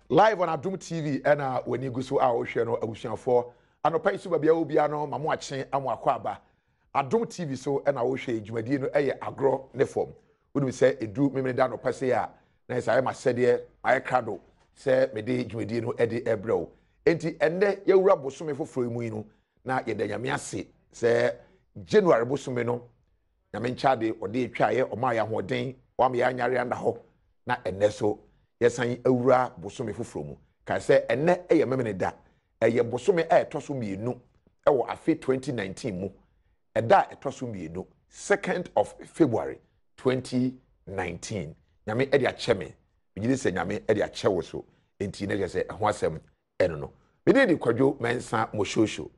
live on Adom TV and when you go so our ocean or ocean for and pay super be obiano ma watching amwakwa Adom TV so and our ocean dwumadi no Agoro Ne Fom we say edu me da no pese a na say ma sede ay krado say me de dwumadi no e de ebrew enti enne yewura bosome foforo mu yi no na ye da nyame ase say January bosome no nyame nchade ode etwaye o ma ya hoden o ma ya nyare anda ho na enne so yesan awura bosome foforo mu ka se enne eye memene da eye bosome etoso mienu ewo afe 2019 mu eda etoso mienu 2nd of February 2019 nyame ede acheme bigide se nyame ede achewo so enti ne se ho asem eno no me de kwadwo mensa moshosho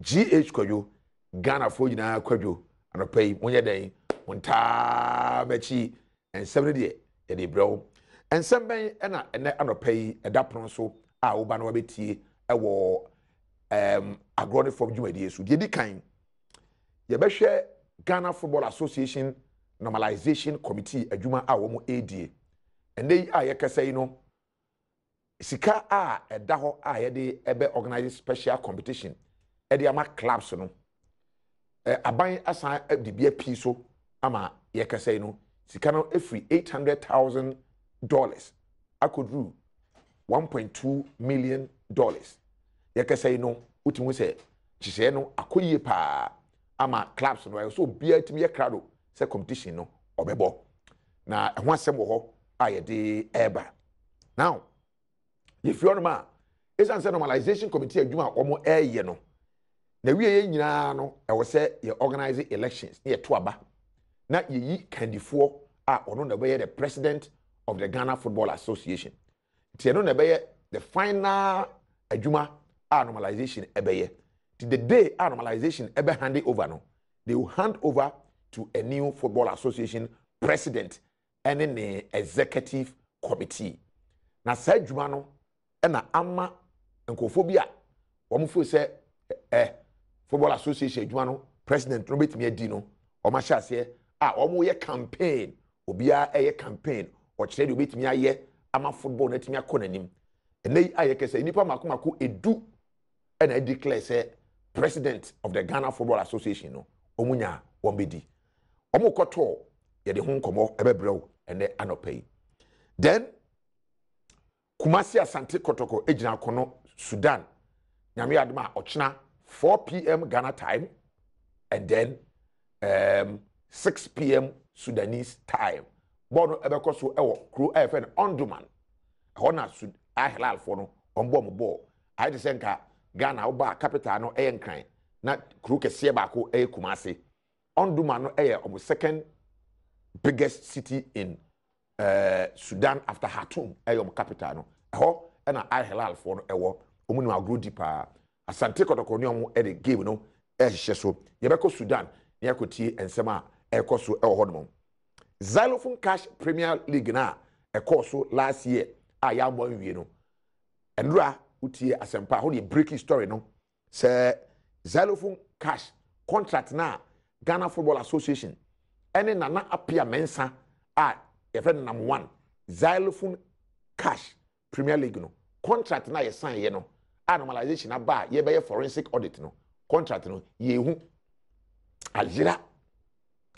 GH kwadwo Ghana fo nyina kwadwo anopai monye den monta bachi en 7 de ye de brew ensemben ena ene anopai edapron so a wo ba no betie ewo Agoro Ne Fom dwumadi so de di kan ye behwe Ghana Football Association Normalization Committee adwuma a wo mo ADA ene a ye kasa yi no sika a eda ho a ye de ebe organize special competition e de ama clubs no aban asan de bia pi so ama ye kasa yi no sika no efri $800,000 akodru $1.2 million ye kasa yi no utimu se chise no akoyie pa ama clubs no so bia timi ye krado se competition no obebo na ho asem wo ho a ye de eba now if you ma is answer normalization committee adwuma omo eye no na wie ye nyina no e wo se ye organize elections ye to aba na ye yi candidate a ono na be the president of the Ghana Football Association tie no na be the final adwuma a normalization ebeye to the day a normalization ebe hand over no they will hand over to a new football association president and an executive committee na sa adwuma no na ama nkofobia wo mfo se football association adwuma no president no betimi adi no o ma hyase a o mo ye campaign obia ye campaign o kire de betimi aye ama football na timi akonanim enei aye kese nipa makomako edu na declare say president of the Ghana Football Association no omunya wombedi omukoto ye de ho nkomo ebebrew ene anopai then Kumasi Asante Kotoko ejina kono Sudan nyame adoma ochina 4 p.m. Ghana time and then 6 p.m. Sudanese time bono ebeko so ewo kru afen onduman hona sud ahlal fo no ombo mo I just senka Ghana oba capital no enkran na kru kese ba ko Kumasi onduman no omo second biggest city in Sudan after Khartoum eyom capital no ho na ahlal fo no ewo omunu agro dipa Asante Kotoko ni omo e de game no ehye so yebeko Sudan ne yakotie ensema ekoso ewo hodom Xylophone Cash Premier League na ekoso last year a ya mo nwie no enura utie asempa ho the breaking story no say Xylophone Cash contract na Ghana Football Association ene nana apia mensa a ye friend number 1 Xylophone Cash Premier League no contract na ye sign ye no a normalization aba ye be forensic audit no contract no ye hu aljira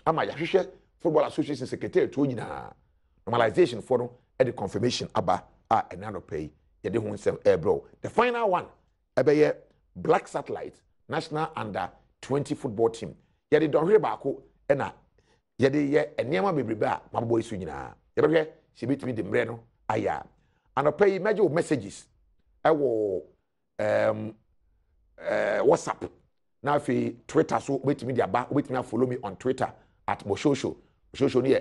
ama ya hwehwe Football Association secretary to nyina normalization for no e the confirmation aba a enano pay ye de hu nsem bro the final one e be ye Black Satellite national under 20 football team ye de don hwe baako e na ye de ye enema bebrebe a mabbo isu nyina ye be hwe se bitimi de mre no aya anopai major messages ewo WhatsApp na fi Twitter so betimi dia ba betimi follow me on Twitter at moshosho ni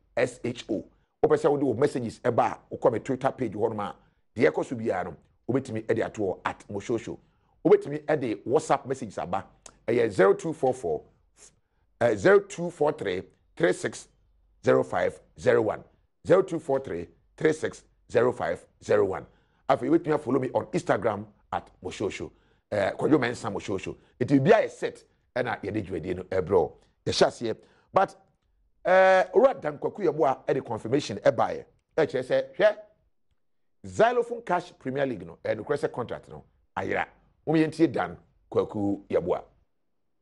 MOSHOOSHO opese wo de messages eba wo come Twitter page ho no ma de ekoso bia no obetimi e de ato at moshosho obetimi e de WhatsApp messages aba 0244 0243 360501 0243 360501 afi wetumi follow me on Instagram at moshosho kwadwo mensa moshosho it will be a set na ye de dwade no ebro ye hyase but ora dan kwaku ye bo a e de confirmation e baaye say hwe Xylophone Cash Premier League no and request contract no ayira yentie dan kwaku yeboa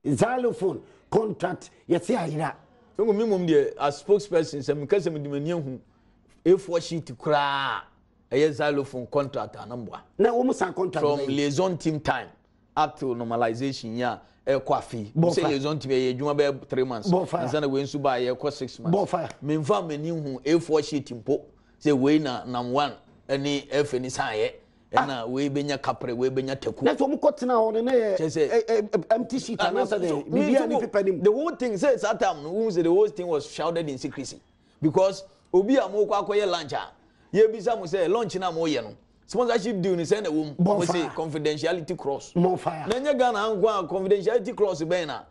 Xylophone contract yeti ayira so me mum de as spokesperson say me kase me de mani hu A4 sheet kra Xylophone contract anamboa na wo mu san contract from liaison team time up to normalization ya kwafi say liaison team ye adwuma be 3 months and we nsu ba ye 6 months me mfa mani hu A4 sheet mpo say we na nam 1 any F any say na we benya kapre we benya teku na so mu kotena ho ne empty sheet and answer the media ni people the whole thing says that time who say the whole thing was shrouded in secrecy because obi amoko akoye lunch ye bisa mo say lunch na mo ye no sponsorship deal ni say na wo mo say confidentiality clause more fire na nya Ghana angwa confidentiality clause be na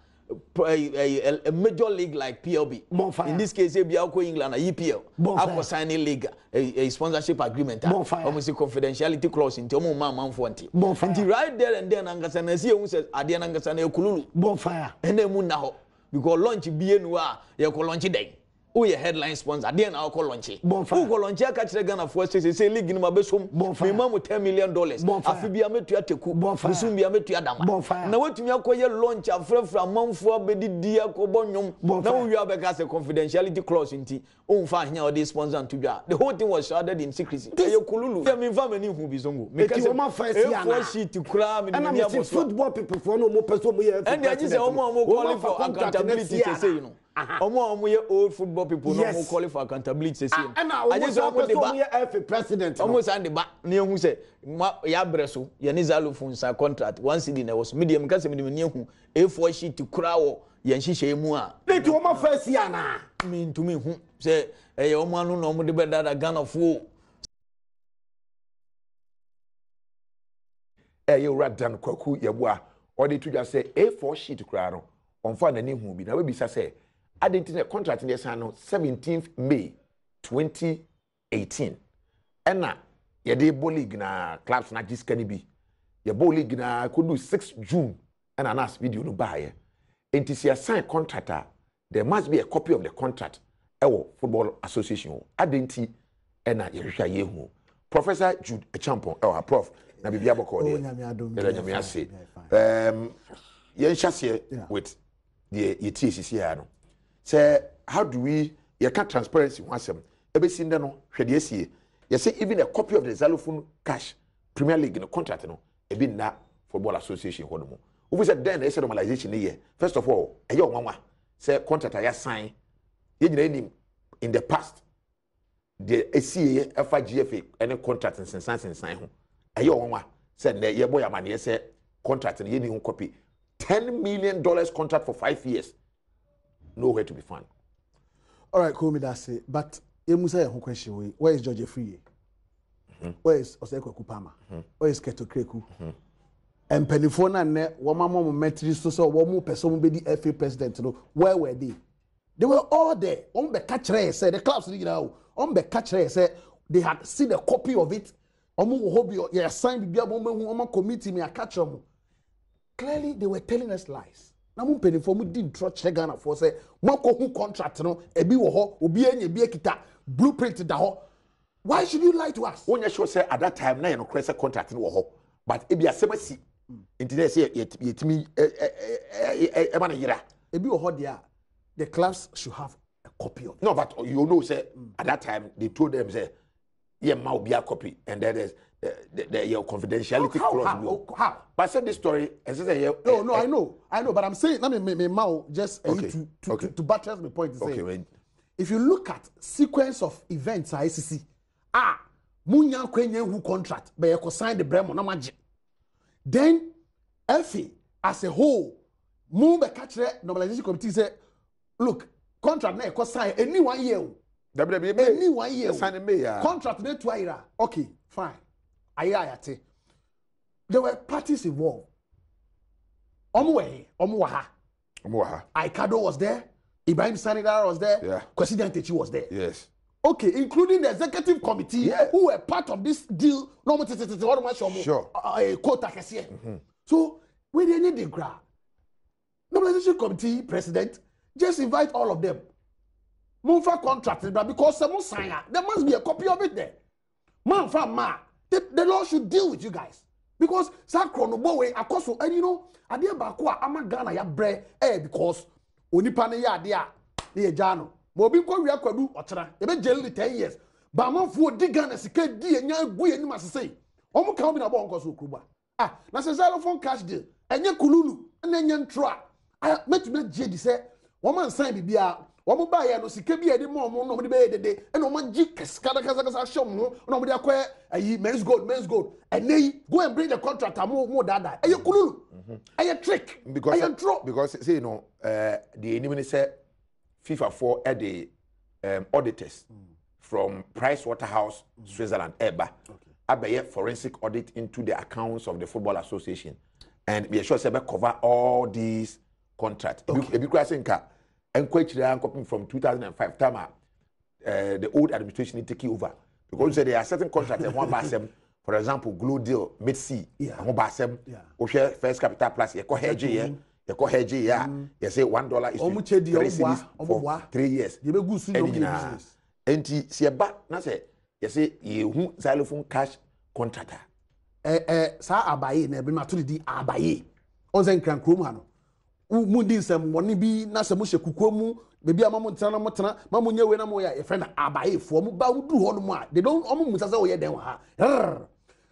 a major league like PLB. In this case, if you are England, EPL, after signing league, a sponsorship agreement, almost a confidentiality clause in Tomo Mamma Fonti. And right there and then, Angasana says, Adian Angasana Kululu, bonfire, and then Munaho, because launch BNWA, you call launch day. Oh, your headline sponsor, then I'll call launch. Who call launch? Catch the Ghana first say league in my best home. My mom with $10 million. Afibia met to Yateku, Busumbia met to Adama. Now, what you call your launch a friend from Mount for Bedi Dia Cobonium. Now you have a confidentiality clause in tea. Oh, fine, now this sponsor to ya. The whole thing was shrouded in secrecy. Kululu. I mean, family who be zongo. Because my first sheet to cram in the football people for no more person. And I just say, oh, more calling for accountability to say, you know. Omo old football people no more qualify for accountability say. I just want to be president. Almost and the back near who say ya breso ya ni Xylophone sa contract one city na was medium because me near who A4 sheet to krawo ya nhihye mu a. They to my first year na. Me to me who say eh omo anu no mo de be da Ghana fo. You radan kwaku yeboa or they to just say A4 sheet kra no onfa na ni hu bi na we bisa say identity contract in the 17th May 2018. Ena ye de ball league na clubs na jiska ni bi. Ye ball league na could do 6 June and an ask video no buy. Enti si sign contract there must be a copy of the contract ewo Football Association. Identity ena ye hwa ye hu. Professor Jude Echampon prof na bibia boko de. Nyame ase. Ye nhase with the TCC ya no. Say, how do we can't transparency one sem? Everything no hwede asie. You say even a copy of the Xylophone Cash Premier League no contract no e be na Football Association ho no mo. We said then there's normalization here. First of all, e yo nwanwa say contract ya sign ye nyina in the past the ACA FGFA any contract in sign ho. E yo nwanwa say na ye boy amane say contract no ye ni ho copy $10 million contract for 5 years. Nowhere to be found. All right, cool, me that's it. But you must say a question. Where is George Free? Where is Oseko Kupama? Where is Keto Kreku? And Penifona ne Wamama Metri so one more person be the FA president. Where were they? They were all there. On the catcher said the clubs on the catcher said they had seen a copy of it. Yeah, signed the committee me a catcher. Clearly, they were telling us lies. Na mo penifo mu di ntro che Ghana for say mo ko hu contract no e bi wo ho obi anya bi ekita blueprint da ho. Why should you lie to us? Onya sure say at that time na you no crese contract no wo ho but e bi asemasi nti dey say yetimi e ma na yira e bi wo ho there the clubs should have a copy of it. No, but you know say at that time they told them say yeah ma obi a copy and then there's your confidentiality clause. How? But I said this story and say no, I know, but I'm saying let me mau just to buttress my point to say. If you look at sequence of events at ICC, munya kwenye who contract, but you sign the Bremo na maji. Then FA as a whole, move catch normalization committee say, look, contract na you sign any 1 year. Any 1 year. Contract na 2 years. Okay, fine. Ayayate. There were parties involved. Omuwaha. Aikado was there. Ibrahim Sanidara was there. Yeah. Kwesi Ntechi was there. Yes. Okay, including the executive committee who were part of this deal. Sure. So, we didn't need the grab. Normalization committee president just invite all of them. move for contract because some sign there must be a copy of it there. Man from ma, the law should deal with you guys because Sakrono boy akoso and you know adia bakwa ama Ghana ya bre because onipa ne ya dia ne jano mo bi ko wi akwadu otera e be jail 10 years ba manfo di Ghana sika di enya agu enim asese omo kan bi na bo nkoso okruba na se xylophone cash deal enye kululu na enye ntro a metuna jedi se wo man san bibia wo mo ba ye no sika bi e de mo no mo de be dede e no mo gi kasa shom no no mo de akwa ayi men's gold and go and bring the contract more dada e kululu e trick because say you know the enemy say FIFA for the auditors from Pricewaterhouse Switzerland eba abaye forensic audit into the accounts of the Football Association and be sure say cover all these contracts because nka enkwachira copying from 2005 time the old administration take over because there are certain contracts and one basem for example glue deal mid-sea and basem share first capital plus you hedge here you say $1 is for 3 years you be good soon business enti se ba na say you say you xylophone cash contractor sa abaye na be matuli di abaye on say nkran krom ha no mu di nsem woni bi na se mu hye kukuomu bebi amamu ntana motena mamu nyewe na mo ya e friend abaye fo mu ba wudu ho no mu a they don't omu musa say wo ye den ha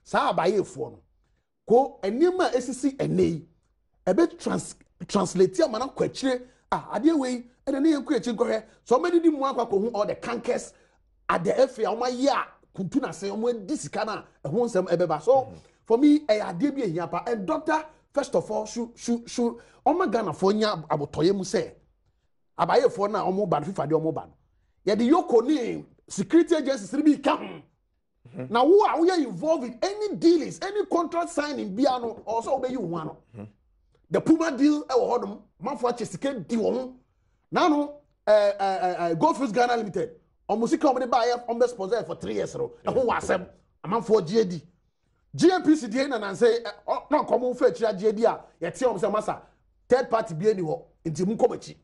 sa abaye fo no ko enima esisi enei ebe translate amana kwachire ade we ene ne yanku echi nkohwe so many di mu akwa ko hu all the cankers at the FA o ma ya kuntu na say o mo di sika na ehun nsem ebeba so for me ade bi ehia pa and doctor first of all should Oma Ghana for nya abotoye mu say abaye for na omo ban FIFA de omo ban ye de yoko ni security agencies bi ka na wo are we involved in any dealings any contract signing bia no also obey you one the Puma deal e wo hodom manfo achesike di wo na no Goldfish Ghana Limited omo sika omo de buy on sponsor for 3 years ro e ho wasem amanfo GAD GMPC dey na say no common fa chira GAD a ye tie omo say masa third party be any ho inti mu komachi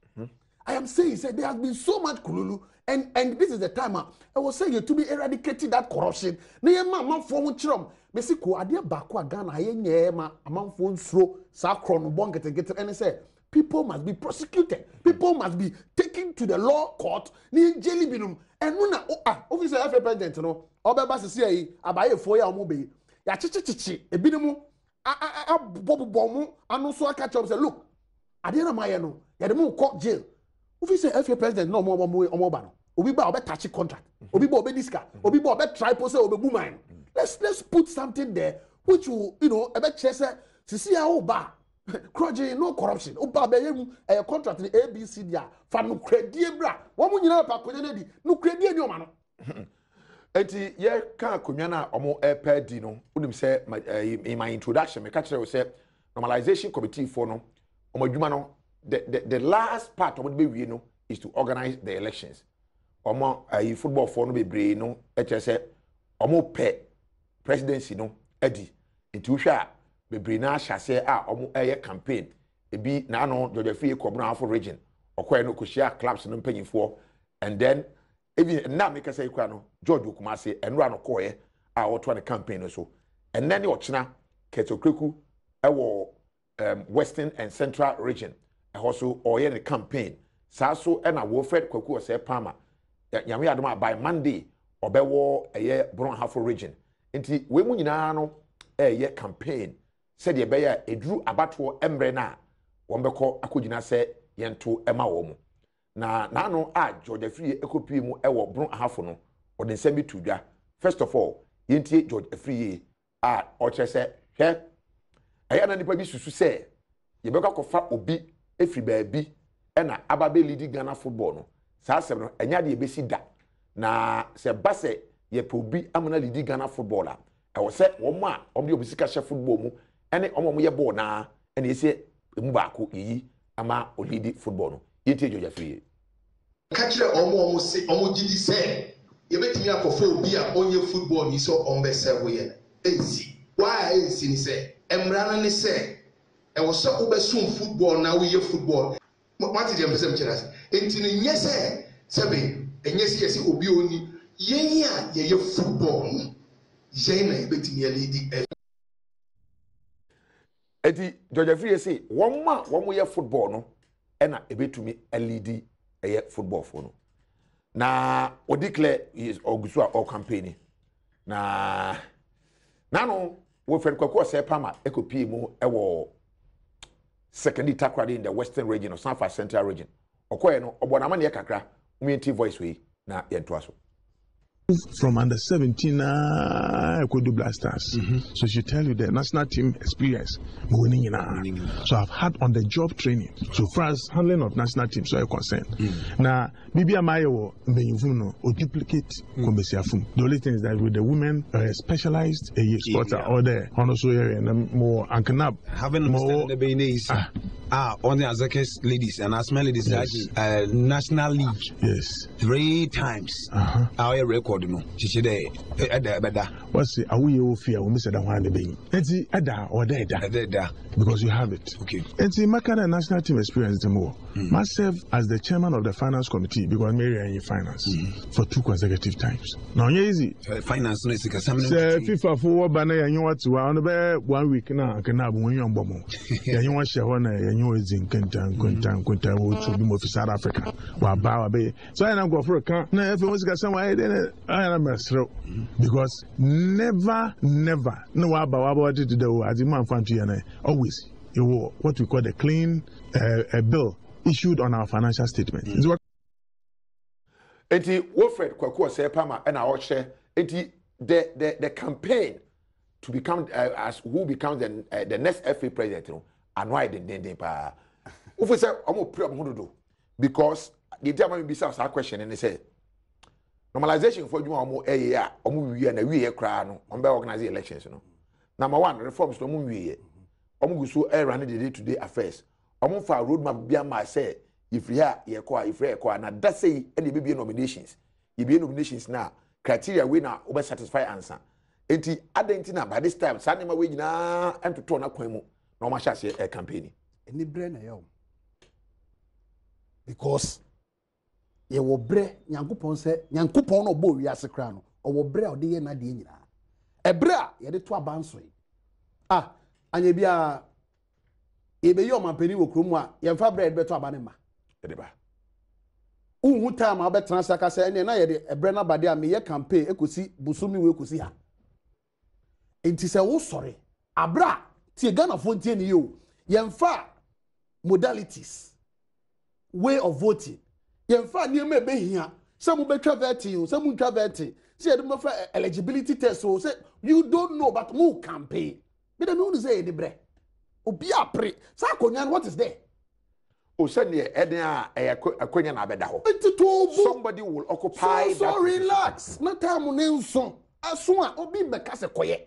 I am saying say there has been so much kululu and this is the time I was saying to be eradicating that corruption na ye man for ho chirom me se ko ade ba ko Ghana ye nye ma amanfo nsuro sa kro no bon get and say people must be prosecuted people must be taken to the law court ni jeli binum enu na officer FA president no obeba sisi ayi abaye fo ya omo be ya chichichichi ebinum bobobomu anu so aka chom say look ade na maye no ya de mu court jail officer FA president no omo ba no obi ba obe touch contract obi ba obe diska obi ba obe try po say obe bu mine let's put something there which will ebe chese sisi ya oba crudging no corruption oba be yemu contract the ABC dia fa no credit bra wo mu nyina pa konya na di no credit ni o ma no enti ye ka konwa na omo epa di no unim say in my introduction me ka kire we say normalization committee for no omo adwuma no the last part of the be no is to organize the elections omo football for no be bre no e kire say omo pe presidency no edi enti wo hwa be bre na ahase omo campaign ebi na no Georgia Free Kobra Afro region okoye no koshia clubs no mpanyimfo and then even na make say kwa no George Okumase enra no koye oto na campaign no so and then ochina Ketokreku ewo western and central region also oye the campaign sa so na Wilfred Kwaku ose Palmer nyame adoma by Monday obewo Bron Afro region nti we mu nyina no campaign said ye beya edru abato embre na wombeko akogina se yento ema wo mu na no Georgia Free ekopi mu ewo Bron Afro no ode nsem bi tudwa first of all yentie Georgia Free oche se hwe na nipa bi susu se ye beka kofa obi efri baabi na ababe lead Ghana football no saa asem no enya de ebesi da na se base ye pe obi amana lead Ghana football a ewo se wo mu a obi obisika hye football mu ene omo ye ball na ene ese emu baako yi ama olidi football no yeti Georgia Free ka kire omo se omo gidi se ye betimi akofo obi a onye football ni so ombe serve ye ezi why ezi ni se emra ne se ewo so obesum football na we ye football what did you say mchirasi enti ni nyese Sebe enyesi yesi obi oni yen ya ye football no yen na ebetimi lead eti George Free say won ye football no e na ebetumi lead eye football for no na o declare is ogusu a campaign na no wo fred kwakwa say pama ekopie mu e wo secondary takrade in the western region of South Central region okoye no obonama ne kakra umenti voice we na yento aso from under 17 Ecuador Blasters. So she tell you the national team experience. So I've had on the job training. So far as handling of national team, so I'm concerned. Now, Bibi Amayo or duplicate the only thing is that with the women specialized sports are there. Also and more ankanab having more the Benes on the Azakes ladies and Asma ladies national league. Yes. 3 times. Our record. She said, what's the away fear when Mr. Dawan being? It's Ada or Deda because you have it. Okay. It's a Makana national team experience more. Myself as the chairman of the finance committee because Mary are in finance for 2 consecutive times. Now, easy finance no is FIFA for banner and you want to on the 1 week now. Can have when you're bomb. You want share one and you is in Kentan to be more for South Africa. So I go for a car. Now, if it was got somewhere, then I am a throw because never no about it as a man found to always what we call the clean a bill issued on our financial statement. Eti Wilfred Kwaku say Pama and our share eti the campaign to become as who becomes the next FA president no anwai den pa ufu say omo pray omo do because the time we bisa our question and they say normalization for juma omo ya omo wi na wi kra no on be organize elections no number 1 reforms no omo wi omo gusu run the day to day affairs omo fa roadmap bia ma say if here na that say any be nominations you be nominations now criteria we na over satisfy answer enti adentina by this time sanema we nyina entoto na kwan mu na omo hya say campaign any brain na yo because ye wo bre nyankopon se nyankopon no bo wi ase kra no o wo bre o de ye na de nyina e bre a ye de to abanso anya bia e be yo mampani wo kromu a ye mfa bre de to abane ma e de ba uhu time a be transaka se ene na ye de e bre na bade a me ye campaign ekosi busumi we ekosi ha enti se wo sore abra tie Ghana fo ntie ni yo ye mfa modalities way of voting yemfa niema be hia say mu betwa voting say mu ntwa voting say you do for eligibility test so say you don't know but mu campaign me dem no say the bre obi apre say akonya what is there o say ne eden a akonya na abeda ho somebody will occupy so that relax na time ne nso aso a obi be ka se koye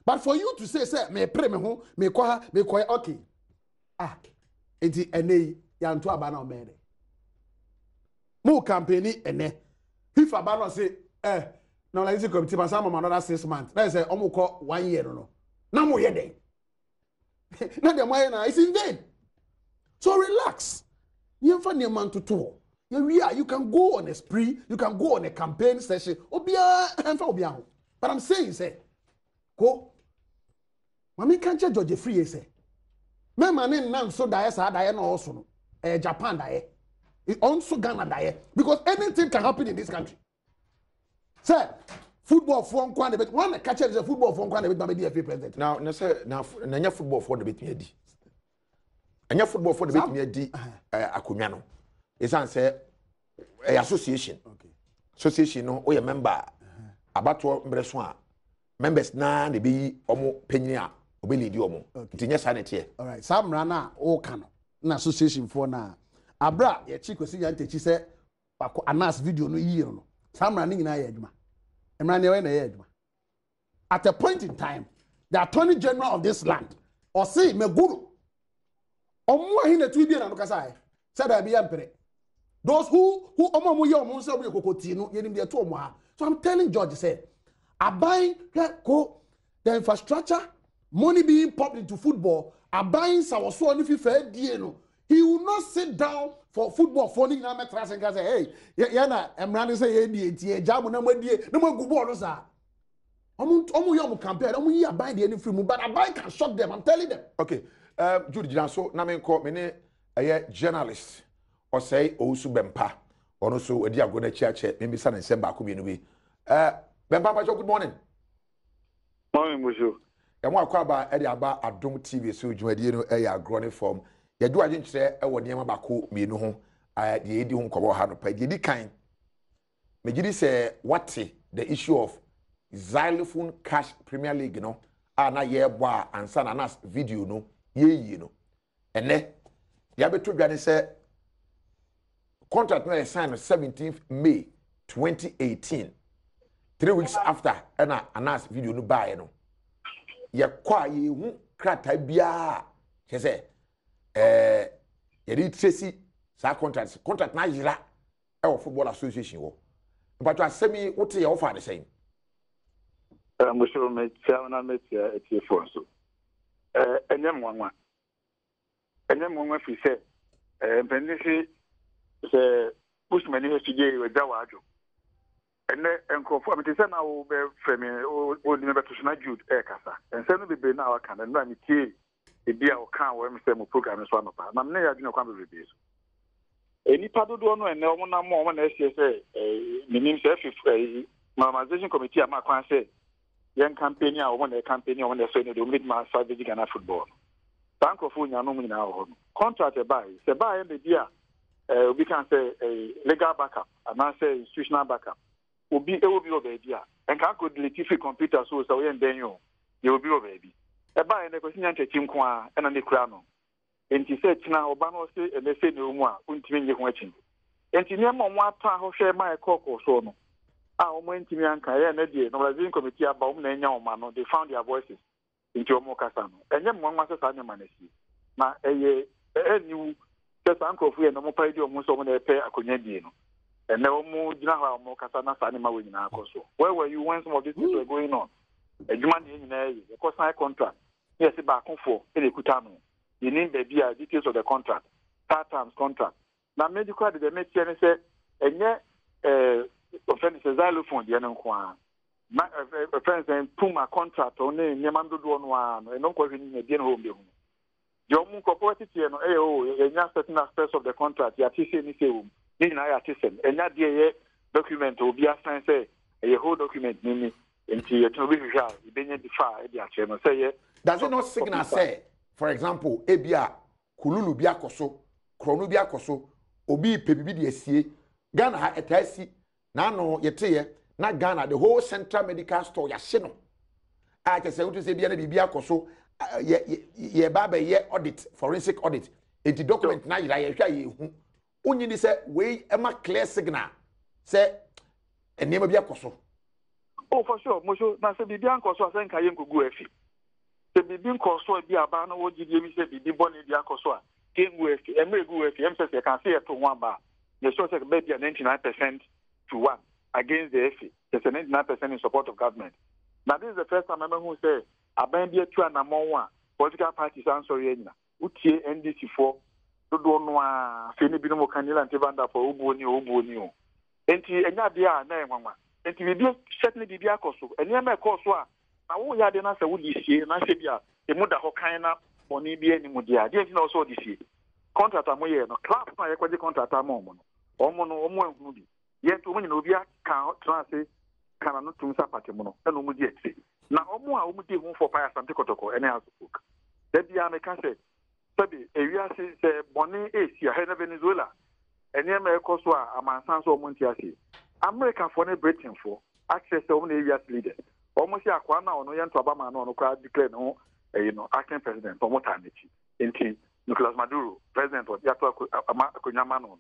but for you to say me pray me ho me kwa okay enti enei ya nto aba na o mere mu campaign ene FIFA ba no say na la isi committee pass am another 6 months na say omuko 1 year no na mo ye den na dem why na it's in vain so relax you fa ne man to you can go on a spree you can go on a campaign session obia enfa obia ho but I'm saying say ko mami kan che George Free say me man nan so dae sa dae na also no Japan dae it also Ghana dae because anything can happen in this country. Sir, football for one bit one catch is a football for one bit be DFA president. Now na football for the bit me di. Anya football for the bit me di akonwa no. Esan say association. Okay. Association no o ye member abato mbreso a members na de be omo panyin a obeli di omo. Ntinya sa netie. All right. Samra na o ka no. Na association for na abra ye chikosi ya ntechi se anas video no yie no samra ni nyina ya adwuma emra ne we na ya adwuma at a point in time the attorney general of this land or say meguru omo ahi na tu bi na no kasa say da bi ya mpere those who omo ye omo say omo kokoti no ye nim de to omo ha so I'm telling George say abai ko the infrastructure money being pumped into football abai sawoso ni FIFA die no he will not sit down for football for ni na metra sen ka say hey ya na emra ne say ye die tie jam na madie na magu ball no sa omu yo campaign omu yi aban de any free mu but aban can shock them I'm telling them. Okay, Judy Janso na me nko me ne journalist or say Osu Bempa or so edi Agoro na chiache me bi sa na nsem ba ko bienu bi Bempa pa good morning. Morning Mujo. E mo akwa ba edi aba Adom TV so dwumadie no Agoro Ne Fom ye du agye nkyere e wo niam ba ko mienu ho de edi ho nkobo ha no pa di kan me gidi say what the issue of Xylophone Cash Premier League no na ye bo a ansa na nas video no ye no ene ya beto dwane say contract no signed on 17th May 2018 3 weeks after na anas video no buy no ye kwa ye hu krata bia che say ye di tracy sa contract na yira e wo football association wo but asemi wote ye offer the same Mujo me chairman me eti for so enyem wanwa fi say pendisi se pushmani he tuje we dawa ajo ene enkofo amete se na wo be frame o ni be to na Jude kasa ense no bebe na wa kan na mi tie e bia o kan wo me se mo program so anopa na me ya dwene kwa bebe so enipa dodo no ene o na mo na ehie se minim se normalization committee ama kwan se yen campaign a wo na campaign o na so ne do mid man savage Ghana football bank of unya no mu na ho contract se buy the dia we can say legal backup and I say institutional backup obi obi dia and can go delete free computer so we en den yo you obi obi e buy na kwesi nyanche nko a na ne kura no enti say tina oba no say e say ne mu a untimi nye ho achi enti ne mo ata ho hwe mai kokko so no a o mo ntimi anka ye na die normalization committee aba o na nya o ma no they found their voices into omo kasa no enye mo nwa se sa nya manasi na eye eniu se san kofu ye no mo pa di omo so mo na epe akonya die no ene omo gina ha omo kasa na sa ne ma we nyina akoso where were you when some of these things were going on ejuma ne nyina ye ko sign contract yes ba konfo e le kuta no you need the details of the contract start terms contract na medical de make sure say enye offense xylophone de no kwa na offense puma contract on nyema dodo no a no eno kwa hwini de no ho mbe hu yo mu corporate no enya certain aspects of the contract ya tise ni se wum ni na ya tise enya de ye document obi assign say a whole document ni enti ye to be hwa ibenye defa e de ache no say ye does it not signal say for example ebia kululu bi akoso krono bi akoso obi pebibi de asie Ghana ha etasi na no yeteye na Ghana the whole central medical store ya hye no a ke say wotu say bia na bibia akoso ye baba ye audit forensic audit enti document na yira ye hwa ye hu onyi ni say we ema clear signal say enema bi akoso oh for sure mojo na say bibia akoso asen ka ye nkugu afi se bibi nkoso bi aba na wo gidie mi say bibi boni bi akoso a kengu afi emegu afi em say can say to one ba the source say be 99% to 1 against the FA. There's a 99% in support of government. Now this is the first time I remember who say aban bi atu anamon wa political parties ansori enya utie NDC for do no a fe ne bi no kanila ntebanda for obuoni o enti enya de a na enwanwa enti bi certainly bi akoso enya ma akoso a na wo ya de na se wo di sie na se bia e mu da ho kan na boni bi ani mu dia de na so di sie contract amoye no class na ye kwaje contract amomo no omo ehunu bi ye to mo nyina obi aka transe kana no tum sapate mo no na omo di etse na omo a omo di hu for fire something kotoko ene asuk da bia me kan se sabi ewia se boni esi a Venezuela ene ma ekoso a amansan so omo ntiase America for ne Britain for access to omo area leader omo si akwa na ono ye nto abama na ono kwa declare no acting president omo tanechi enti Nicolas Maduro president of yato akonyama no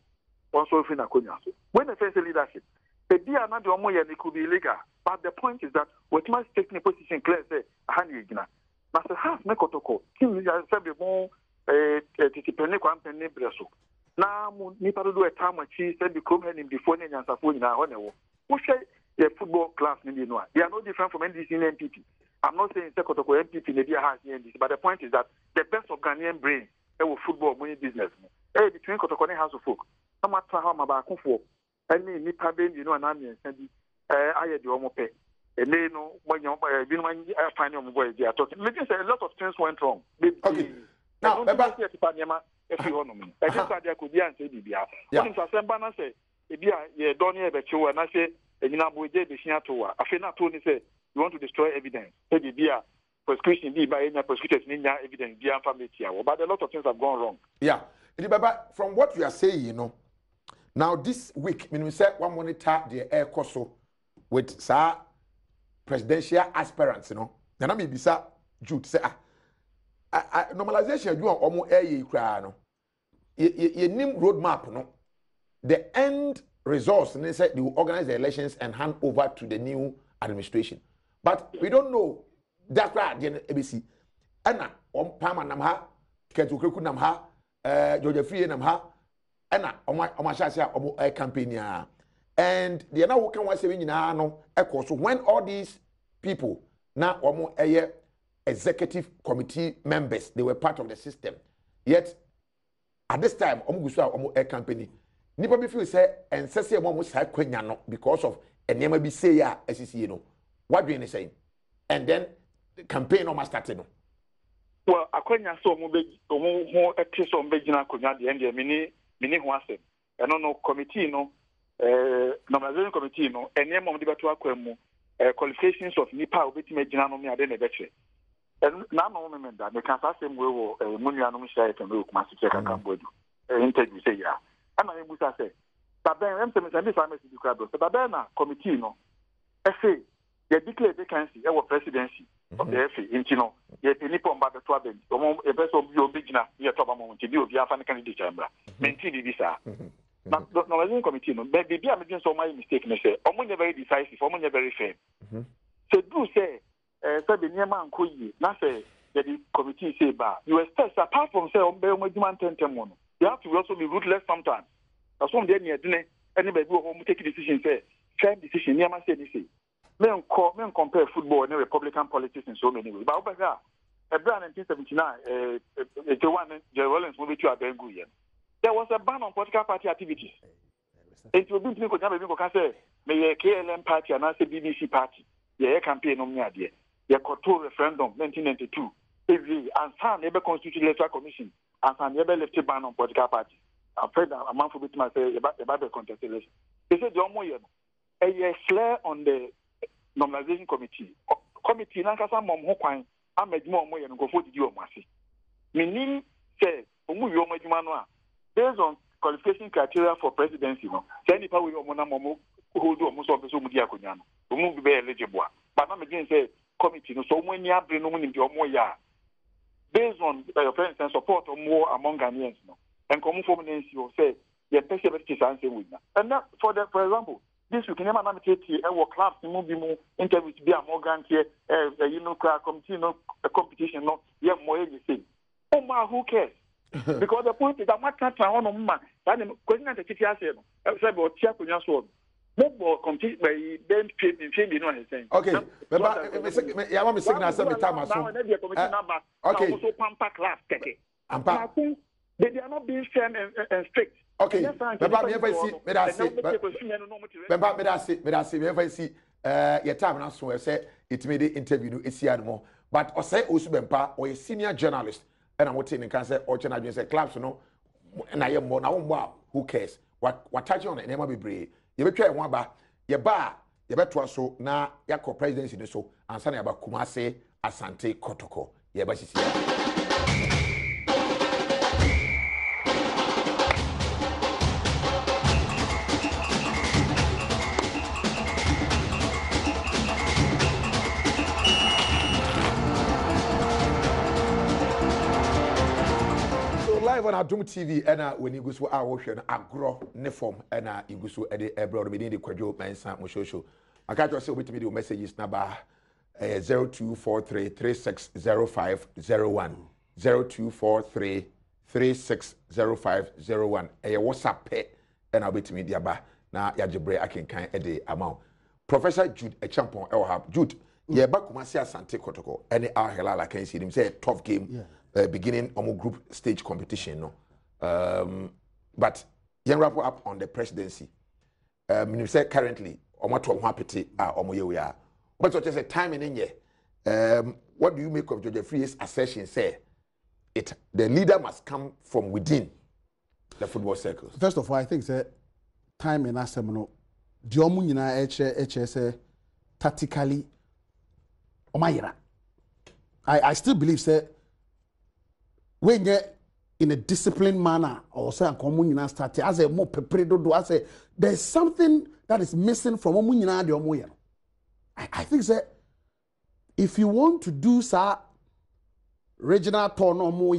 also fin akonya so when the first leadership the dia na de omo ye could be illegal but the point is that what must take a position clear say hani gina na se half me kotoko kin ya se be mo titipene kwa mpene breso na mu ni padodo etamachi se be come him before ne nyansafo nyina ho ne wo hwe the football class ni no they are no different from NDC and NPP. I'm not saying Sekotoko NPP ne dia has NDC but the point is that the best of Ghanaian brain with football money business between Kotokone House of Folk. I'm not trying to have a any nipa ben you know an army and I do almost pay. And then when you find your boy, they are talking. Maybe a lot of things went wrong. Okay. Now, if you want me, I just had could be answered. What is a sembana say? If you don't hear the show, and I say, and you know, we did the Shiatua. I feel not told me say you want to destroy evidence. Say the beer prescription be by any prosecutors in evidence, beer family. But a lot of things have gone wrong. Yeah. From what you are saying, you know, now this week, when we said one monitor the air course with presidential aspirants, you know, then I may be Jude say, normalization, you are almost a year crown. You name roadmap, no. The end results, and they said they will organize the elections and hand over to the new administration. But we don't know that right, the ABC. Anna, Pama Namha, Ketuku Namha, Georgia Free Namha, Anna, Omashasha, campaign. And the other who can was saying, no, echo. So when all these people now a executive committee members, they were part of the system. Yet at this time, a company. Nipa be feel say and say almost because of and never be say ya as you know. What do you say? And then the campaign almost started. Well, akwenya so mo eti so mbegina akwenya de end mini ho asem. Eno no committee no normalization committee no ene mo de beto akwemu qualifications of nipa obetime gina no me ade na betre. Na no me menda me kan asem we wo munua no share kan we kuma se kan bodu. Interview say ya. Ana ebusa say taben emse me family di kwado. Taben na committee no say they declare vacancy e presidency of the FA intino ye nipa mba beto abem omo e person bi obigina ye toba mo nti bi obi afa ne candidate chambra menti di visa na no committee no be bi am dey so my mistake ne say omo ne very decisive omo ne very fair so do say the niema anko yi na say the committee say ba you expect apart from say ombe omo tentem no you have to also be ruthless sometimes that's one dey near dine anybody who take decision say firm decision niema say ni say men compare football and Republican politics in so many ways. But over here, in 1979, the one Jerry Rollins moved to Abengu. There was a ban on political party activities. It will be people can say, may a KLM party and also BBC party. Yeah, campaign on me idea. Yeah, control referendum 1992. And some never constituted electoral commission. And some never left a ban on political parties. I've heard a month of it myself about the contest election. They said the Omoyen a flare on the normalization committee nankasa mom ho kwan amedwuma omo ye no go for didi o mase meaning say omu yo madwuma no a based on qualification criteria for presidency no say nipa we omo na mom hold omo so be so mu di akonya no omu be eligible but na me gen say committee no so omo ani abre no mu ni omo ya based on your friends and support omo among Ghanaians no and come from nensi o say ye person be chance answer with na and that for example this week, never know class interview to be a more grant here, committee, a competition, no, yeah, more anything. Oh, my, who cares? Because the point is that my country, I want to man, that I'm going to take it as a about check on your sword. More compete by them trading on anything. Okay, but I want to signal some time. Okay, also pamper class, take it. They are not being firm and strict. Okay, Baba, me ever see, me that say, me ever see, your time now so say it made the interview no esi admo, but I say also bempa or a senior journalist, and I'm watching in cancer or channel say clubs no, and I am more now who cares? What touching on it never be brave. You be try one ba, your bar, you better so na your presidency so, and Sunday about Kumase Asante Kotoko. Yeah, but see. Live on Adom TV and when you go to our ocean, Agoro Ne Fom and you go to abroad within the Quadro Mansa Mosho. I can't just say with me the messages number 0243 360501 0243 360501. A WhatsApp pay and I'll be to me the aba now yajibre I can kind a day amount. Professor Jude a champion have Jude. Yeah, back Kumasi Asante Kotoko. Any our Helala can see him say tough game. Yeah. Beginning group stage competition no But you wrap up on the presidency. You say currently, or what to happy we are. But so just a time in here. What do you make of George Free's assertion? Say the leader must come from within the football circles. First of all, I think that time in Asemno, Diomunina HS tactically Omayra. I still believe that when you're in a disciplined manner or say Omunina start as a more prepared do I say there's something that is missing from Omunina Diomuya. I think that if you want to do sa regional tour no more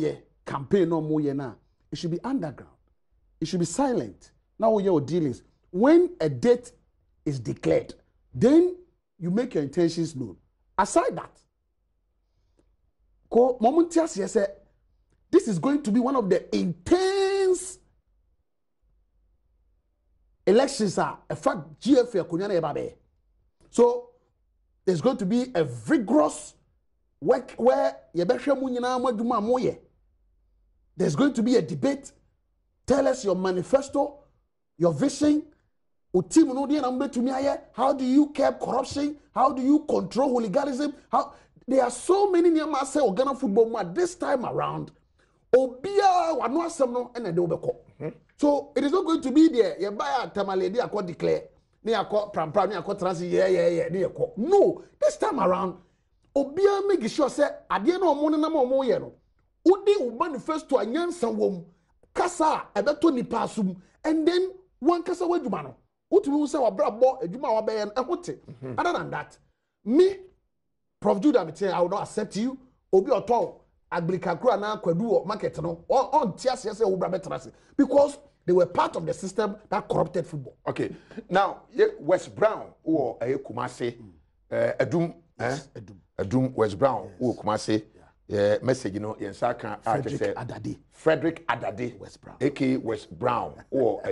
campaign no more now, it should be underground. It should be silent. Now your deal is when a date is declared, then you make your intentions known. Aside that, this is going to be one of the intense elections. GFA. So there's going to be a vigorous work where there's going to be a debate. Tell us your manifesto, your vision. How do you curb corruption? How do you control hooliganism? How there are so many near say Ghana football match this time around. So it is not going to be there. You buy a tamaledi I declare. No, this time around, Obia make sure say at the end of morning na mo ye no. Udi manifesto anyansa wom kasa ebeto ni pasum and then one kasa wadwuma no. Utumi say wabrabo adwuma wa be en ehote. Other than that, me Prof Judah I will not accept you. Obi oton agbrikakura na kwadu market no. On tiase say obra betrase because they were part of the system that corrupted football. Okay. Now, West Brown or Kumasi, Adom, Adom West Brown or Kumasi, message, you know, in Saka, Frederick Adade, West Brown, aka West Brown or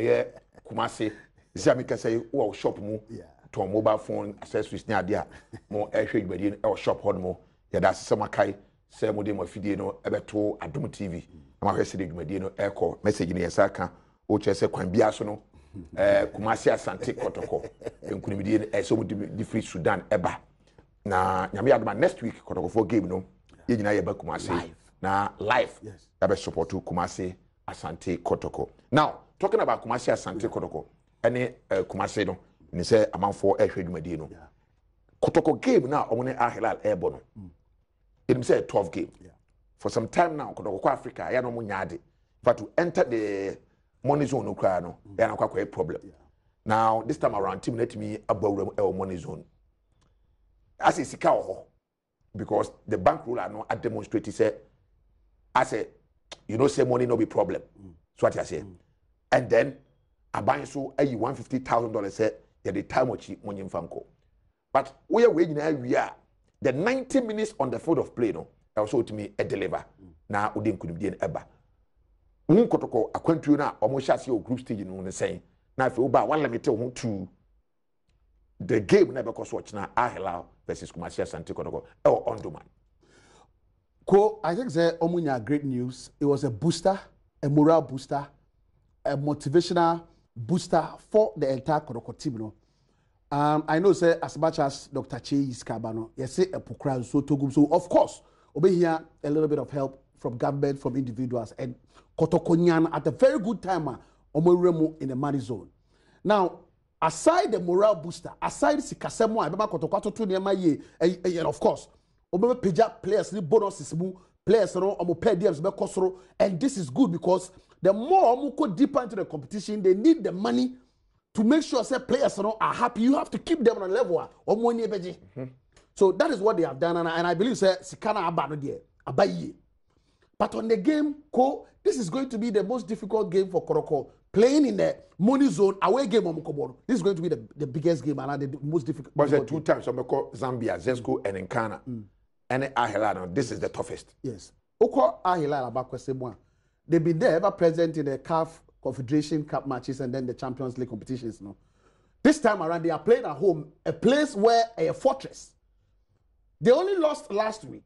Kumasi, Zamika say, or shop mo to mobile phone accessories near there, more airshade within or shop honmo, that's some Makai, Sam Modemo Fidino, Ebeto, Adom TV, I'm a resident Medino, Echo, message in Saka. Oche se kwan bia so no Kumasi Asante Kotoko enkunimidi so di free Sudan eba na nyame adoma next week Kotoko for game no ye nyina ye ba Kumasi na live ya be support Kumasi Asante Kotoko. Now talking about Kumasi Asante Kotoko any Kumasi no ni say amanfo ehwedumadi no Kotoko game na omone Ahilal ebo no it say 12 game for some time now Kotoko Africa ya no mo nyaade but to enter the money zone no cry no there na kwakwa problem. Now this time around team let me abawura money zone as is sika ho because the bank ruler no demonstrate say I say you know say money no be problem. So what I say and then aban so ayi $150,000 say ya the time ochi money mfanko but we nyina the 90 minutes on the field of play no also to me a deliver na odin kunimdie eba Kotoko akwantuo na omohyase o group stage no ne sen na afi oba one limit ho to the game na be ko so na Ahilal versus Kumasi Asante Kotoko on demand. I think that omunya great news. It was a booster, a morale booster, a motivational booster for the entire Kotoko team no. I know say as much as Dr. Chei is Kabano, you say a pokra so togum so of course over here a little bit of help from government, from individuals, and Kotoko at a very good time in the money zone. Now, aside the morale booster, aside Sikasemo, I remember Kotoko to near and of course, Peja players need bonuses, players pay DMs, and this is good because the more go deeper into the competition, they need the money to make sure that players are happy. You have to keep them on a level. So that is what they have done, and I believe Sikana Abano there, Abaye. But on the game, this is going to be the most difficult game for Koroko. Playing in the money zone, away game on Mukoboro. This is going to be the biggest game and the most difficult. But the two times, Zambia, Zesco, and Nkana. And Ahilal, this is the toughest. Yes. Oko Ahilal Abakwesemwa. They've been there ever present in the CAF Confederation Cup matches and then the Champions League competitions. No. This time around, they are playing at home, a place where a fortress. They only lost last week.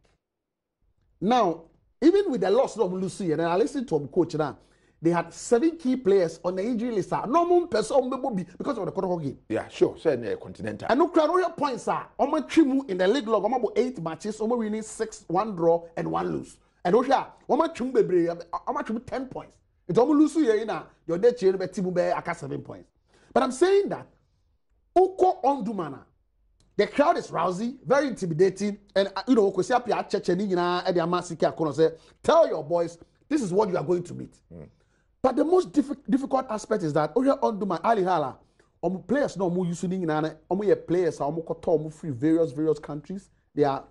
Now, even with the loss of Lucy, and I listened to him coach now, they had 7 key players on the injury list. No person because of the Kotoko game. Yeah, sure. So in the continental. And no crowd points are on Chimu in the league log. About 8 matches, winning 6, 1 draw, and 1 lose. And Osha, Chimu Bebre, Chimu 10 points. It's almost lose here now. Your dead chair, but Timu Bear, 7 points. But I'm saying that Oko Ondumana, the crowd is rousy, very intimidating, and Kosia Pia Chechenina and the Amasika Kono say, tell your boys this is what you are going to meet. But the most difficult aspect is that Oya Onduma Ali Hala, players no more using players are free various countries. They are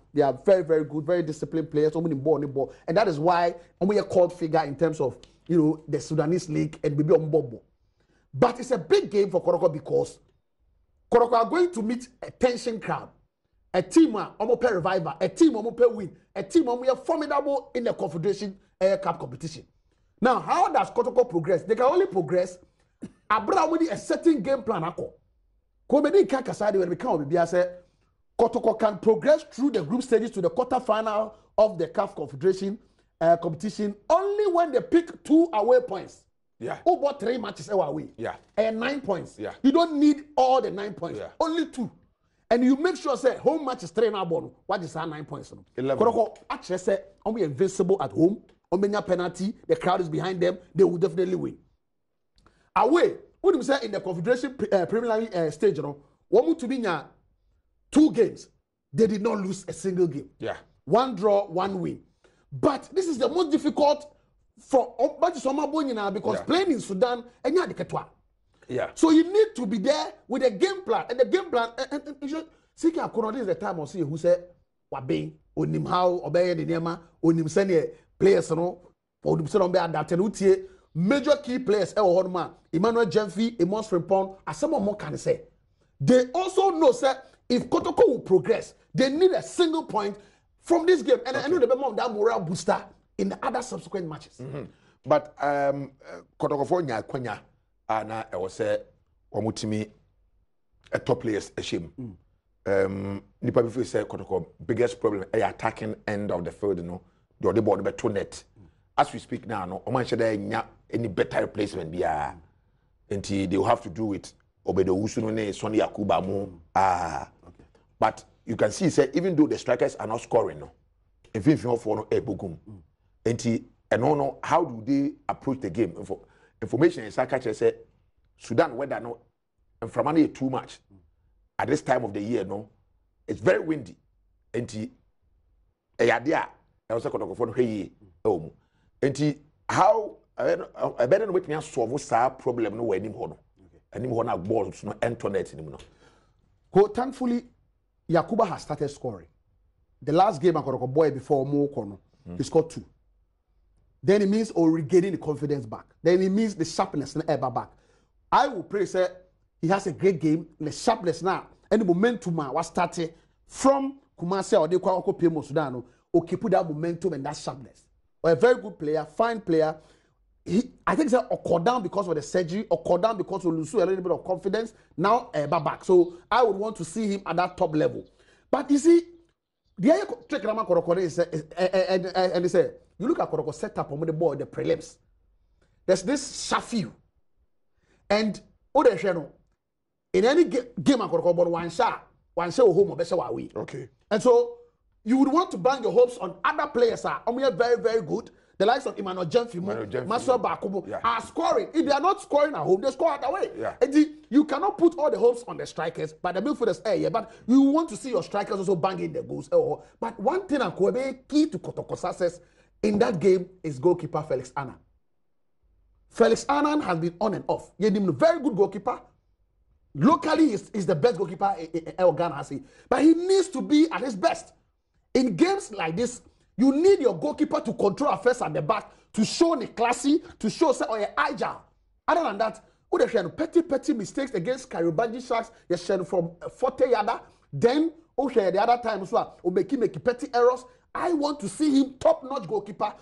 very, very good, very disciplined players, ball. And that is why a called figure in terms of the Sudanese league and Bibi Ombobo. But it's a big game for Koroko because Koroko are going to meet a tension crowd. A team pay revival, a team pay win, a team formidable in the Confederation Cup competition. Now, how does Kotoko progress? They can only progress with a certain game plan. Komedi Kakasadi when we come with say Kotoko can progress through the group stages to the quarterfinal of the CAF Confederation competition only when they pick 2 away points. Yeah. Who bought 3 matches away? Yeah. And 9 points. Yeah. You don't need all the 9 points. Yeah. Only 2. And you make sure say home match is 3 now. What is that 9 points? 11. Kotoko actually say we invincible at home. Omenya penalty, the crowd is behind them, they will definitely win. Away, what do you say in the Confederation preliminary stage, one to be 2 games, they did not lose a single game. Yeah. 1 draw, 1 win. But this is the most difficult for because playing in Sudan, and you are yeah. So you need to be there with a game plan. And the game plan, and Siki Akono, this is the time I see who said, Wabe, Onim how, Obey the Nema, Onim Sene. Players, or the major key players, Emmanuel Jemfi, Amos Frimpong, as some more can say. They also know, sir, if Kotoko will progress, they need a single point from this game. And I know the amount that morale booster in the other subsequent matches. But Kotoko for Kwanya, and I was say, Omutimi, a top players, a shame. Nipa before say Kotoko, biggest problem, attacking end of the field, the ball be 2 net. As we speak now, no, Oman should any better replacement be and they will have to do it. Obedo Usunone, Sonny Akuba Mo. Okay. But you can see, say, even though the strikers are not scoring, no, if you for no Ebugum, and no, how do they approach the game? Information is like I say, Sudan, whether no, and from money too much at this time of the year, no, it's very windy. And a idea. I was going to go hey, how I better know what solve this problem no anymore. Anymore now balls no internet anymore. Thankfully, Yakuba has started scoring. The last game I got a boy before Mokono, he scored 2. Then it means regaining the confidence back. Then it means the sharpness ever back. I will pray, sir, he has a great game. The sharpness now and the momentum was started from Kumasi or the Kwako Pimo Sudano. Okay, put that momentum and that sharpness. Or a very good player, fine player. I think he's occurred down because of the surgery, occurred down because of lose a little bit of confidence. Now, back. So I would want to see him at that top level. But you see, the other trick Rama Koroko is, and they say, you look at Koroko set up on the board, the prelims. There's this Shafiu. And in any game, Koroko board one shot home or better away. Okay. And so you would want to bang your hopes on other players we are very, very good. The likes of Emmanuel Jemfi, Maswa Bakubu are scoring. If they are not scoring at home, they score at away. Yeah. You cannot put all the hopes on the strikers, but the midfielders, but you want to see your strikers also banging the goals. But one thing key to Kotoko's success in that game is goalkeeper Felix Annan. Felix Annan has been on and off. He's a very good goalkeeper. Locally, he's the best goalkeeper in Ghana, but he needs to be at his best. In games like this, you need your goalkeeper to control affairs at the back, to show the classy, to show say agile. Other than that, we have petty mistakes against Karibanji Sharks. You share from 40 yarder. Then the other time as well, we make petty errors. I want to see him top-notch goalkeeper.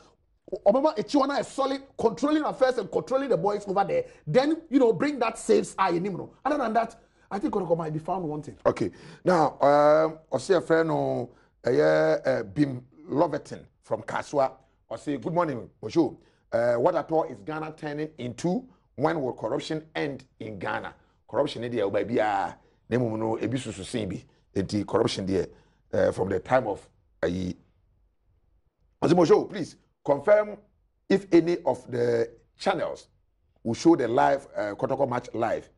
Obama Echiwana is solid, controlling affairs and controlling the boys over there. Then bring that saves eye in him. Other than that, I think Koroko might be found wanting. Okay. Now, I see a friend Bim Loverton from Kaswa. I say good morning, Mosho. What at all is Ghana turning into? When will corruption end in Ghana? Corruption in there, baby, name no ebisu susimbi. Enti corruption there from the time of Azimojo, please confirm if any of the channels will show the live Kotoko match live.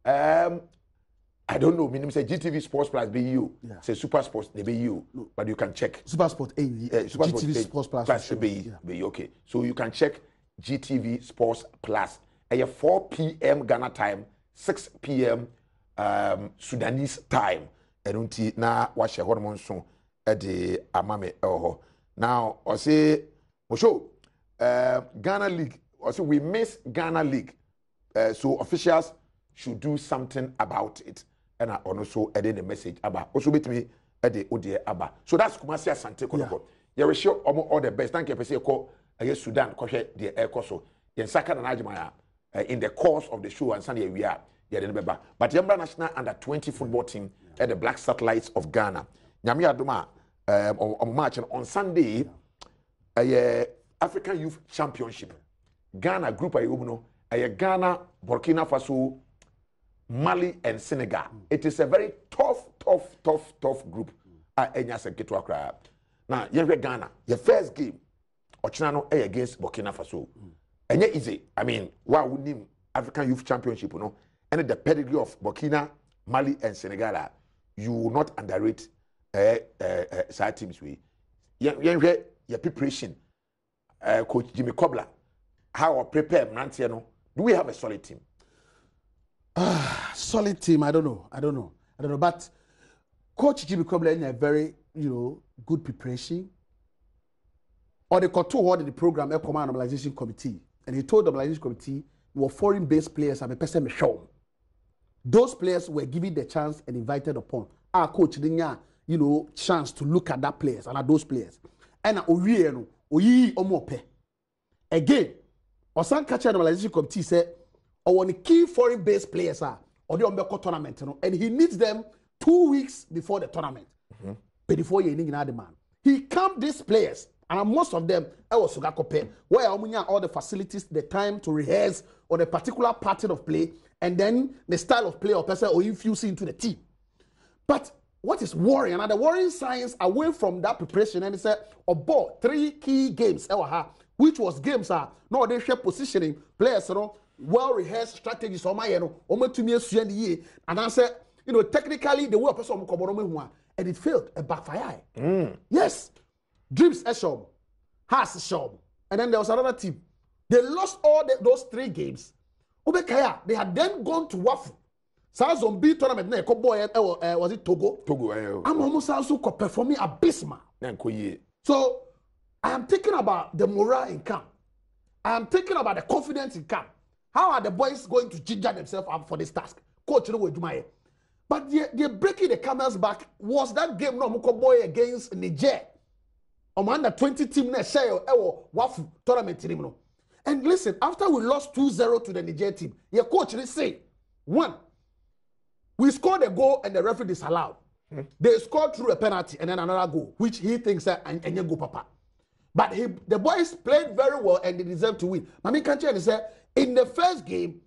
I don't know. Meaning say GTV Sports Plus be you. Yeah. Say Super Sports they be you. No. But you can check. Super Sport Super GTV Sports Plus be okay. So you can check GTV Sports Plus. At 4 p.m. Ghana time, 6 p.m. Sudanese time. And until now, watch your hormone soon at the Amame. Now, I say, Ghana League. Also, we miss Ghana League. So officials should do something about it. And I also added a message about also with me at the Odie Abba. So that's Kumasi Asante Konoko. You will show all the best. Thank you for saying against Sudan, the air coso. In second and Ajmaya in the course of the show and Sunday we are. But Yamba National Under 20 football team at the Black Satellites of Ghana. Nyamia Duma on March on Sunday, African Youth Championship. Ghana group Ghana, Burkina Faso, Mali and Senegal. It is a very tough group. Now, you're Ghana. Your first game, Ochinano against Burkina Faso. And yet easy. I mean, why would name African Youth Championship, and the pedigree of Burkina, Mali and Senegal, you will not underrate side teams. Your preparation, Coach Jimmy Kobler, how prepare Nantiano. Do we have a solid team? Solid team, I don't know. But Coach Jimmy Kobler in a very, good preparation. Or they got toward the program, Command Mobilization Committee, and he told the Mobilization Committee, were foreign-based players and a person show. Those players were given the chance and invited upon. Our coach didn't, chance to look at that players and at those players. And oyi omope. Again, Osan Kacha Mobilization Committee said, "Our key foreign-based players are or the Ombeko tournament, and he needs them 2 weeks before the tournament. But before you need another man, he camped these players, and most of them was Sugakope, where all the facilities, the time to rehearse on a particular pattern of play, and then the style of play or person or infusing into the team. But what is worrying, another worrying signs away from that preparation, and he said, about 3 key games, which was games no they share positioning players, well rehearsed strategies on my to me and I said, technically the way a person and it failed, a backfire. Yes, Dreams Eshom, Has Shom, and then there was another team. They lost all those 3 games. They had then gone to Wafu. Zombie tournament, was it Togo? Togo. I'm almost also performing abysmal. So I am thinking about the morale in camp. I am thinking about the confidence in camp. How are the boys going to ginger themselves up for this task? Coach, but they're breaking the camel's back. Was that game no boy against Niger? Under 20 team share Wafu tournament team. And listen, after we lost 2-0 to the Niger team, your coach did say, 1, we scored a goal and the referee disallowed. They scored through a penalty and then another goal, which he thinks and you go papa. But the boys played very well and they deserve to win. Mami Kanche said, in the first game,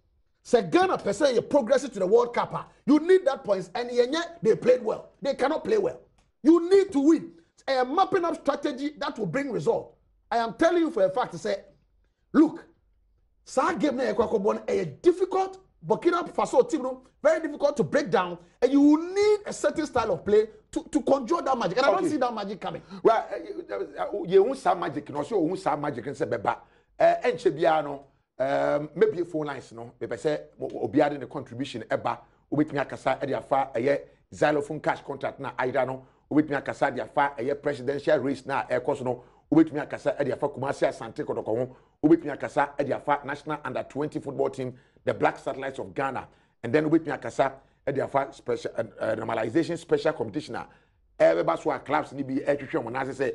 Ghana per se, you progress to the World Cup. You need that points, and yet they played well. They cannot play well. You need to win. A mapping up strategy that will bring result. I am telling you for a fact to say, look, Sa game na a difficult Burkina Faso team, very difficult to break down, and you will need a certain style of play to conjure that magic. And I don't see that magic coming. Well, you won't say magic, and also you won't say magic and say beba. Enchebiano. Maybe phone lines maybe say obiade the contribution eba obetumi akasa e dey afa xylophone cash contract na aida no obetumi akasa dey afa presidential race na ekos no obetumi akasa e dey afa Kumasi Asante Kotoko ho obetumi akasa e dey afa national under 20 football team the Black Satellites of Ghana and then obetumi akasa e dey afa special normalization special competition na everybody so clubs ni bi ehwehwe mo na say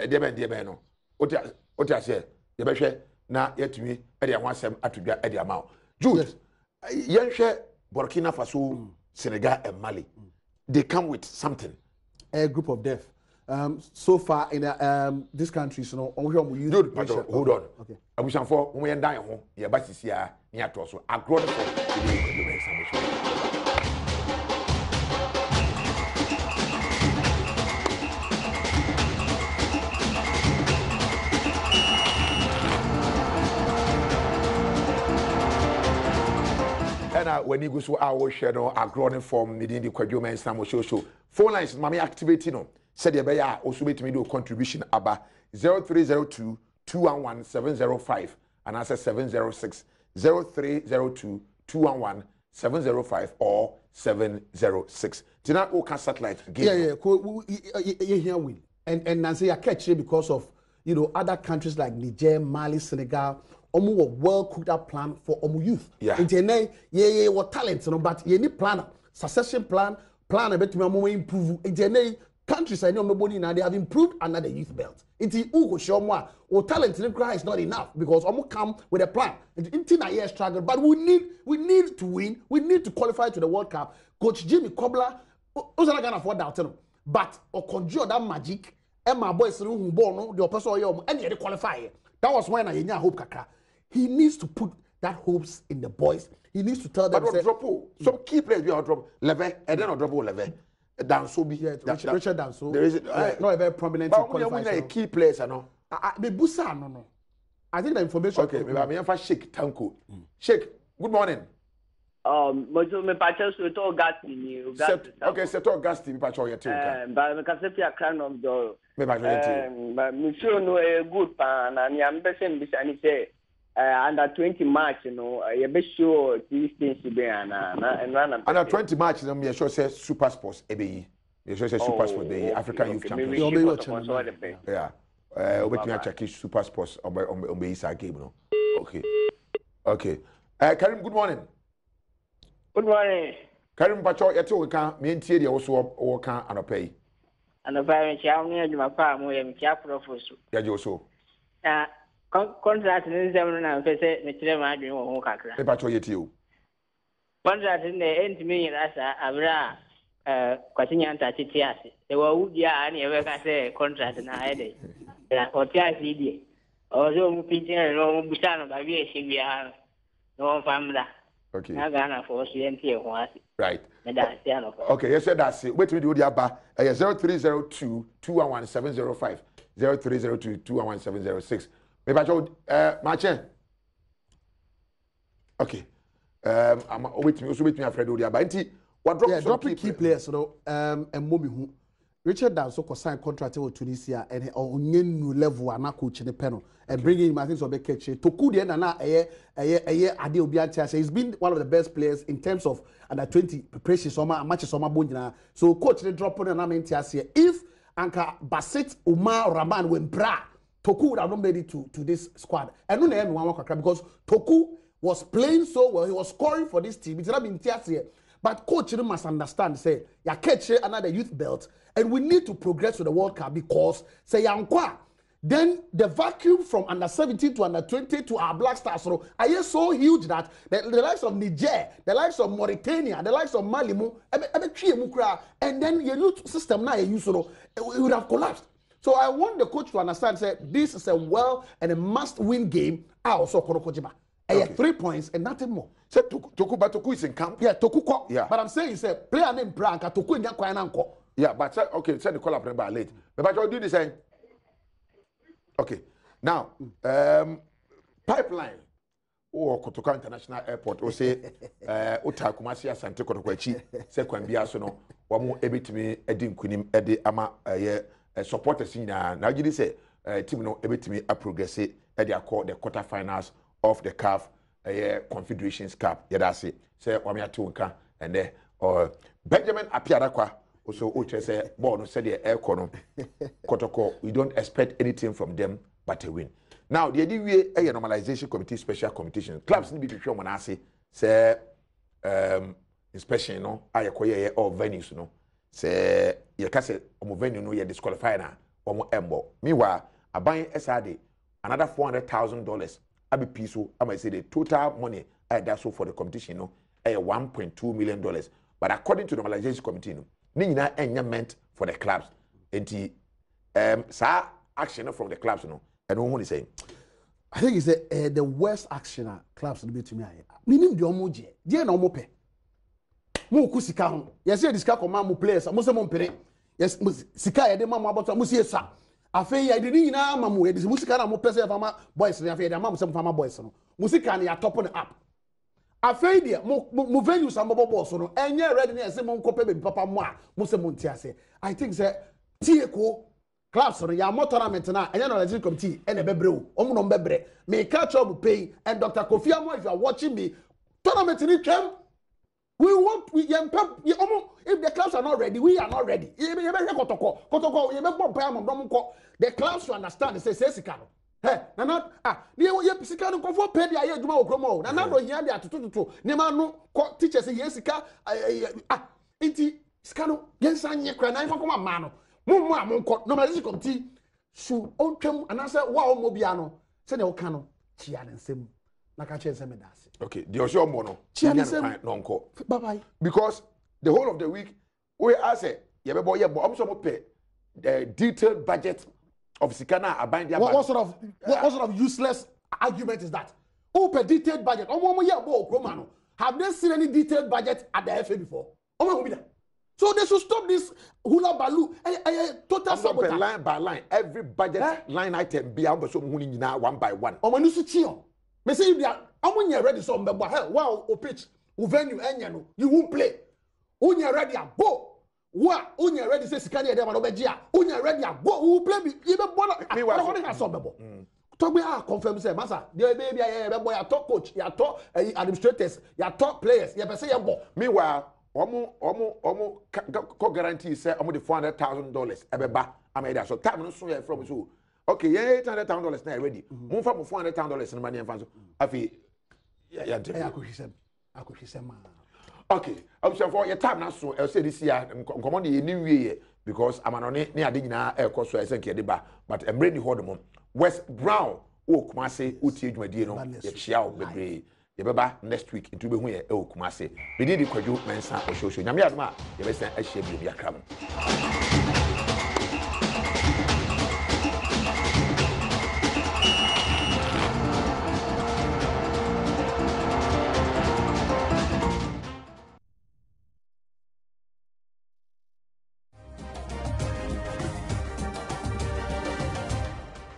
de ben no oti ase ye behwe na yetumi e dey awasem atudwa e dey amaw Jude yenhwe Burkina Faso Senegal and Mali they come with something a group of death so far in this country, so no, we use good. Hold on. Okay. Abusan for when we die home, yeah, but this year near to us. Agoro Ne Fom. When you go to our channel, Agoro Ne Fom, needing the quadrumen, some show. Phone lines, mommy activating them. Said the bear also make me do contribution about 0302 211 705 and answer 706 0302 211 705 or 706. Tina Oka satellite game. Yeah, here win. And Nancy, I catch it because of other countries like Niger, Mali, Senegal. Omu well cooked up plan for Omu youth. Yeah. What talents, but you need plan, succession plan a bit to Omu improve. Countries I know nobody now they have improved another youth belt. It's Ugo show more. Or talent in the is not enough because Omu come with a plan. It's a year struggle, but we need to win. We need to qualify to the World Cup. Coach Jimmy Kobler, who's not gonna afford that, but or conjure that magic. And my boys who born the person and they qualify. That was when I hope kaka. He needs to put that hopes in the boys. He needs to tell them. But drop some key players we are drop level and then drop level. Danso be Richard Danso. There is not a very prominent. But we key players, no. The Busa no. I think the information. Okay, maybe I'm Sheikh Tanko. Sheikh, good morning. Me patches with all Gasti. Okay, set all Gasti. Me patches your team. But me can say a crown of door. Me patches your team. But me sure no a good pan and I'm betting this and say. Under 20 March, you be sure these things to be under 20 March, me sure say Super Sports EBE. You sure say Super Sports the African Youth Championship. Yeah. Wait me check Super Sports on the Isa game no. Okay. Karim, good morning. Good morning. Karim Pacho, you tell can me ntie dey also o kan anopai. Anopai me chia me adwuma pa mo ye me chia professor. Ya je also. Contract in them na pese me tire ma adwene wo ho kakra. E Pacho yeti o. Contract in the end me rasa abra kwatinya nta titi ase. E wo wudi a na e we ka say contract na ede. Ya oti ase die. Ozo mu pitin no mu busa no ba wi e bia no famda. Okay. Na Ghana for CNT ho ase. Right. Okay, yes, that's it. Wait till we do the aba. 0302 211 705 0302 211 706. Maybe I told Marchen. Okay. I'm wait me. Also wait me. Afraid do the aba. What drop? Yeah, dropping key players. And Momi who Richard Danso ko sign contract with Tunisia and on new level and coach in the panel and bringing him I think so be catch Toku the na ade obi antia say he's been one of the best players in terms of under 20 preparation summer matches summer bonjina so coach the drop on na mentia say if Anka Basit Umar Rahman when bra Toku would have not made it to this squad and no na one because Toku was playing so well, he was scoring for this team. It's not been here. But coach must understand, say, ya catch another youth belt, and we need to progress to the World Cup because say yankwa. Then the vacuum from under 17 to under 20 to our Black Stars are so huge that the likes of Niger, the likes of Mauritania, the likes of Malimu, and then your youth system now it would have collapsed. So I want the coach to understand, say, this is a well and a must-win game. Also, Korokojiba. Okay. 3 points and nothing more. Say Toku is in camp. Yeah, Toku. Yeah. But I'm saying, say, player name Branka, Toku in Yakwananko. Yeah, but okay, send the call up by late. But I'll do the same. Okay. Now, pipeline. Kotoka International Airport, or say, Ota Kumasi Asante Kotokwachi, say Kwambia Sono, Wamu Ebitimi, Edim Kunim, Edi Ama, supporters in now you say, Timino Ebitimi, a progress, Edia called the quarterfinals of the CAF Confederations Cup. Yeah, that's it. Say Wamia Tunka and there Benjamin Apiarakwa also Uche say Bono said the air corner Kotoko. We don't expect anything from them but a win. Now the idea a normalization committee special competition. Clubs need to be sure when I say inspection I acquire all venues say you can say venue no you disqualify na embo. Meanwhile I buy SRD another $400,000. I be peaceful. I might say the total money I that's so for the competition, $1.2 million. But according to the normalization committee, Nina enya meant for the clubs. And Sa action from the clubs no and who is saying I think it's the worst action clubs no be to me aye minim de omo je na omo pe mo ku sika ho yes e sika koma mo players mo se mo mpere yes sika ye de ma mo aboto mo sie sa afei ya de ni nyina ma mo ye de musika na mo pese fama boys na afei de ma mo se fama boys no musika na ya top on up afei de mo venue sa mo bobo so no enye ready na ese mo nkope be papa mo a mo se mo ntiase I think say tie ko clubs no ya mo tournament na enye na legislative committee e na bebre o mo no bebre me catch up pay and Dr. Kofi Amo if you are watching me tournament ni twem we if the clubs are not ready we are not ready the clubs to understand say sika no hey na not ye sika no ko for pay dia ye adwuma okromo na na do hia dia tototo ne ma no teachers say sika enti sika no yensa nye kra na ifo ma no mo amon no ma committee su ontwem anase wa o mo bia no se ne wo ka no chia ne nsem na ka che nsem dase okay the osho mo no no nko bye bye because the whole of the week we say ye be boy ye bo so mo pay the detailed budget of Sikana Abandia. What sort of useless argument is that? Who per detailed budget? Have they seen any detailed budget at the FA before? So they should stop this hula baloo. Total sabotage. Line by line, every budget line item be able to one by one. Me say if they are ready so wow o pitch, o venue enyano, you won't play. Unya ready go. What unya ready say sikani dem no begia. Unya ready go. Who play you be born. Me was talk me confirm say massa the baby boy ya talk coach, ya talk administrators, ya talk players, ya be say ya bo. Meanwhile, omo guarantee say omo the $400,000 ebeba ameda so time no so ya from so okay yeah $800,000 na ready mo fa mo $400,000 no money en so afi ya akoshisem okay option for your time na so say this year nkomo de ni wie because amanone ne ade nyina e koso e senke de ba but emre ni hodom West Brown o kumase o tie dwumadie no ye chia o bebre ye beba next week into be hu ye e o kumase be di kwadwo mensa o shosho nyame adoma ye be san ahia bi akra mo